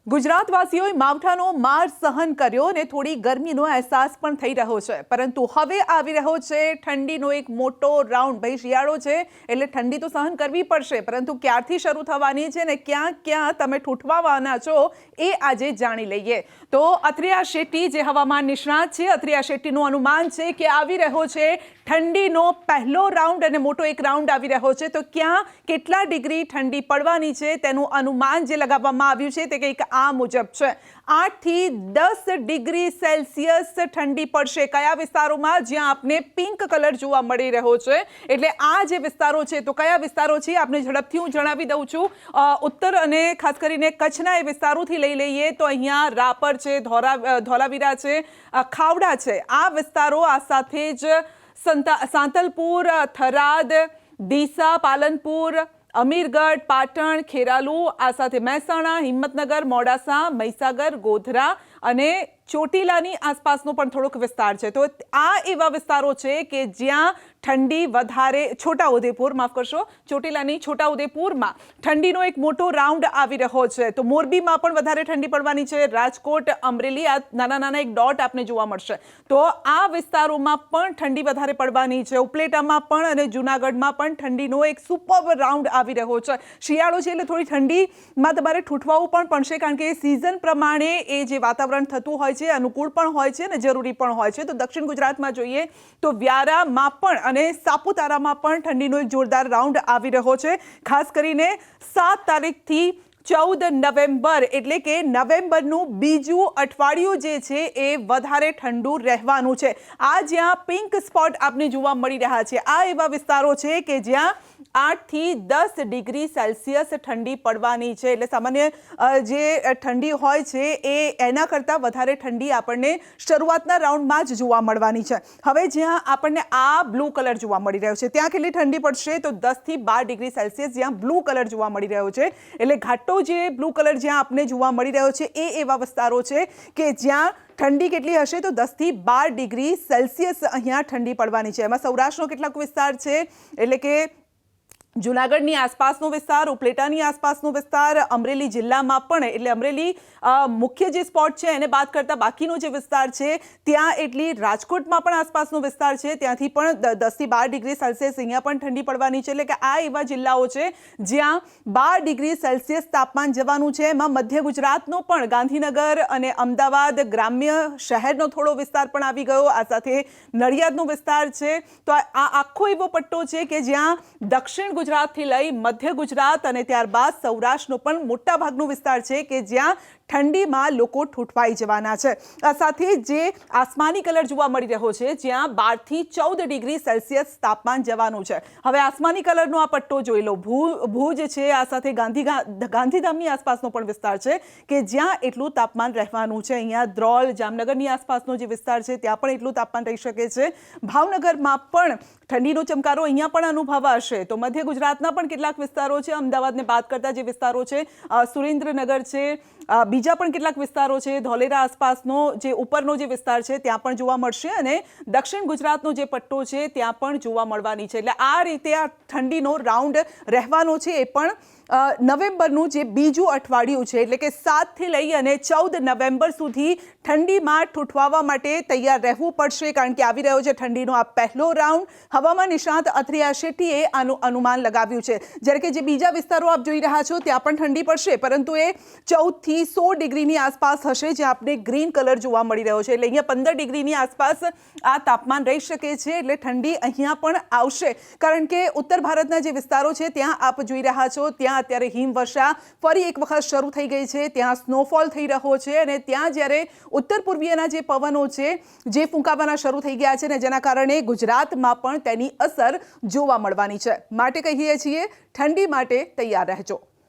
ગુજરાતવાસીઓએ માવઠાનો માર સહન કર્યો અને થોડી ગરમીનો અહેસાસ પણ થઈ રહ્યો છે, પરંતુ હવે આવી રહ્યો છે ઠંડીનો એક મોટો રાઉન્ડ। ભાઈ શિયાળો છે એટલે ઠંડી તો સહન કરવી પડશે, પરંતુ ક્યારથી શરૂ થવાની છે ને ક્યાં ક્યાં તમે ઠૂંઠવાવાના છો એ આજે જાણી લઈએ। તો અત્રિયા શેટ્ટી જે હવામાન નિષ્ણાત છે, અત્રિયા શેટ્ટીનું અનુમાન છે કે આવી રહ્યો છે ઠંડીનો પહેલો રાઉન્ડ અને મોટો એક રાઉન્ડ આવી રહ્યો છે। તો ક્યાં કેટલા ડિગ્રી ઠંડી પડવાની છે તેનું અનુમાન જે લગાવવામાં આવ્યું છે તે કંઈક આ મુજબ છે। 8 થી 10 ડિગ્રી સેલ્સિયસ ઠંડી પડશે। કયા વિસ્તારોમાં? જ્યાં આપને પિંક કલર જોવા મળી રહ્યો છે, એટલે આ જે વિસ્તારો છે તો કયા વિસ્તારો છે આપને ઝડપથી હું જણાવી દઉં છું। ઉત્તર અને ખાસ કરીને કચ્છના એ વિસ્તારોથી લઈ લઈએ તો અહીંયા રાપર છે, ધોલાવીરા છે, ખાવડા છે, આ વિસ્તારો, આ સાથે જ સાંતલપુર, થરાદ, ડીસા, પાલનપુર, અમીરગઢ, પાટણ, ખેરાલુ, આ સાથે મહેસાણા, હિંમતનગર, મોડાસા, મહીસાગર, ગોધરા અને ચોટીલાની આસપાસનો પણ થોડોક વિસ્તાર છે। તો આ એવા વિસ્તારો છે કે જ્યાં ઠંડી વધારે, છોટાઉદેપુર, માફ કરશો, ચોટીલાની છોટાઉદેપુરમાં ઠંડીનો એક મોટો રાઉન્ડ આવી રહ્યો છે। તો મોરબીમાં પણ વધારે ઠંડી પડવાની છે, રાજકોટ, અમરેલી, આ નાના નાના એક ડોટ આપને જોવા મળશે। તો આ વિસ્તારોમાં પણ ઠંડી વધારે પડવાની છે। ઉપલેટામાં પણ અને જૂનાગઢમાં પણ ઠંડીનો એક સુપર રાઉન્ડ આવી રહ્યો છે। શિયાળો છે એટલે થોડી ઠંડીમાં તમારે ઠૂંઠવાવું પણ પડશે, કારણ કે સિઝન પ્રમાણે એ જે વાતાવરણ થતું હોય છે અનુકૂળ પણ હોય છે અને જરૂરી પણ હોય છે। તો દક્ષિણ ગુજરાતમાં જોઈએ તો વ્યારામાં પણ અને સાપુતારામાં પણ ઠંડીનો એક જોરદાર રાઉન્ડ આવી રહ્યો છે। ખાસ કરીને 7 તારીખથી 14 નવેમ્બર એટલે કે નવેમ્બરનું બીજું અઠવાડિયું જે છે એ વધારે ઠંડુ રહેવાનું છે। આ જ્યાં પિંક સ્પોટ આપને જોવા મળી રહ્યા છે, આ એવા વિસ્તારો છે કે જ્યાં 8 થી 10 ડિગ્રી સેલ્સિયસ ઠંડી પડવાની છે। એટલે સામાન્ય જે ઠંડી હોય છે એના કરતાં વધારે ઠંડી આપણને શરૂઆતના રાઉન્ડમાં જ જોવા મળવાની છે। હવે જ્યાં આપણને આ બ્લુ કલર જોવા મળી રહ્યો છે ત્યાં કેટલી ઠંડી પડશે? તો 10 થી 12 ડિગ્રી સેલ્સિયસ જ્યાં બ્લુ કલર જોવા મળી રહ્યો છે, એટલે ઘાટો જે બ્લુ કલર જ્યાં આપને જોવા મળી રહ્યો છે એ એવા વિસ્તારો છે કે જ્યાં ઠંડી કેટલી હશે? તો 10 થી 12 ડિગ્રી સેલ્સિયસ અહીંયા ઠંડી પડવાની છે। એમાં સૌરાષ્ટ્રનો કેટલાક વિસ્તાર છે, એટલે કે જૂનાગઢની આસપાસનો વિસ્તાર, ઉપલેટાની આસપાસનો વિસ્તાર, અમરેલી જિલ્લામાં પણ, એટલે અમરેલી મુખ્ય જે સ્પોટ છે એને બાદ કરતાં બાકીનો જે વિસ્તાર છે ત્યાં, એટલી રાજકોટમાં પણ આસપાસનો વિસ્તાર છે ત્યાંથી પણ 10 થી 12 ડિગ્રી સેલ્સિયસ અહીંયા પણ ઠંડી પડવાની છે। એટલે કે આ એવા જિલ્લાઓ છે જ્યાં 12 ડિગ્રી સેલ્સિયસ તાપમાન જવાનું છે। એમાં મધ્ય ગુજરાતનો પણ ગાંધીનગર અને અમદાવાદ ગ્રામ્ય શહેરનો થોડો વિસ્તાર પણ આવી ગયો, આ સાથે નડિયાદનો વિસ્તાર છે। તો આ આખો એવો પટ્ટો છે કે જ્યાં દક્ષિણ ગુજરાતથી લઈ મધ્ય ગુજરાત અને ત્યારબાદ સૌરાષ્ટ્રનો પણ મોટા ભાગનો વિસ્તાર છે કે જ્યાં ઠંડીમાં લોકો ઠૂંઠવાઈ જવાના છે। આ સાથે જે આસમાની કલર જોવા મળી રહ્યો છે જ્યાં 12 થી 14 ડિગ્રી સેલ્સિયસ તાપમાન જવાનું છે। હવે આસમાની કલરનો આ પટ્ટો જોઈ લો, ભુજ છે, આ સાથે ગાંધીધામની આસપાસનો પણ વિસ્તાર છે કે જ્યાં એટલું તાપમાન રહેવાનું છે। અહીંયા દ્રોલ, જામનગરની આસપાસનો જે વિસ્તાર છે ત્યાં પણ એટલું તાપમાન રહી શકે છે। ભાવનગરમાં પણ ઠંડીનો ચમકારો અહીંયા પણ અનુભવાશે। તો મધ્ય ગુજરાતના પણ કેટલાક વિસ્તારો છે, અમદાવાદને બાદ કરતા જે વિસ્તારો છે, સુરેન્દ્રનગર છે, બીજા પણ કેટલાક વિસ્તારો છે, ધોલેરા આસપાસનો જે ઉપરનો જે વિસ્તાર છે ત્યાં પણ જોવા મળશે અને દક્ષિણ ગુજરાતનો જે પટ્ટો છે ત્યાં પણ જોવા મળવાની છે। એટલે આ રીતે આ ઠંડીનો રાઉન્ડ રહેવાનો છે, એ પણ નવેમ્બરનું જે બીજું અઠવાડિયું છે, એટલે કે 7 થી લઈ અને 14 નવેમ્બર સુધી ઠંડીમાં ઠૂંઠવાવા માટે તૈયાર રહેવું પડશે, કારણ કે આવી રહ્યો છે ઠંડીનો આ પહેલો રાઉન્ડ। હવામાન નિષ્ણાત અત્રિયા શેટ્ટીએ આનું અનુમાન લગાવ્યું છે। જ્યારે કે જે બીજા વિસ્તારો આપ જોઈ રહ્યા છો ત્યાં પણ ઠંડી પડશે, પરંતુ એ 14 થી 16 ડિગ્રીની આસપાસ હશે, જ્યાં આપણે ગ્રીન કલર જોવા મળી રહ્યો છે। એટલે અહીંયા 15 ડિગ્રીની આસપાસ આ તાપમાન રહી શકે છે। એટલે ઠંડી અહીંયા પણ આવશે, કારણ કે ઉત્તર ભારતના જે વિસ્તારો છે ત્યાં આપ જોઈ રહ્યા છો ત્યાં અત્યારે હિમવર્ષા ફરી એક વખત શરૂ થઈ ગઈ છે, ત્યાં સ્નોફોલ થઈ રહ્યો છે અને ત્યાં જ્યારે ઉત્તર પૂર્વીયના જે પવનો છે જે ફૂંકાવાના શરૂ થઈ ગયા છે ને જેના કારણે ગુજરાતમાં પણ તેની અસર જોવા મળવાની છે। માટે કહીએ છીએ ઠંડી માટે તૈયાર રહેજો।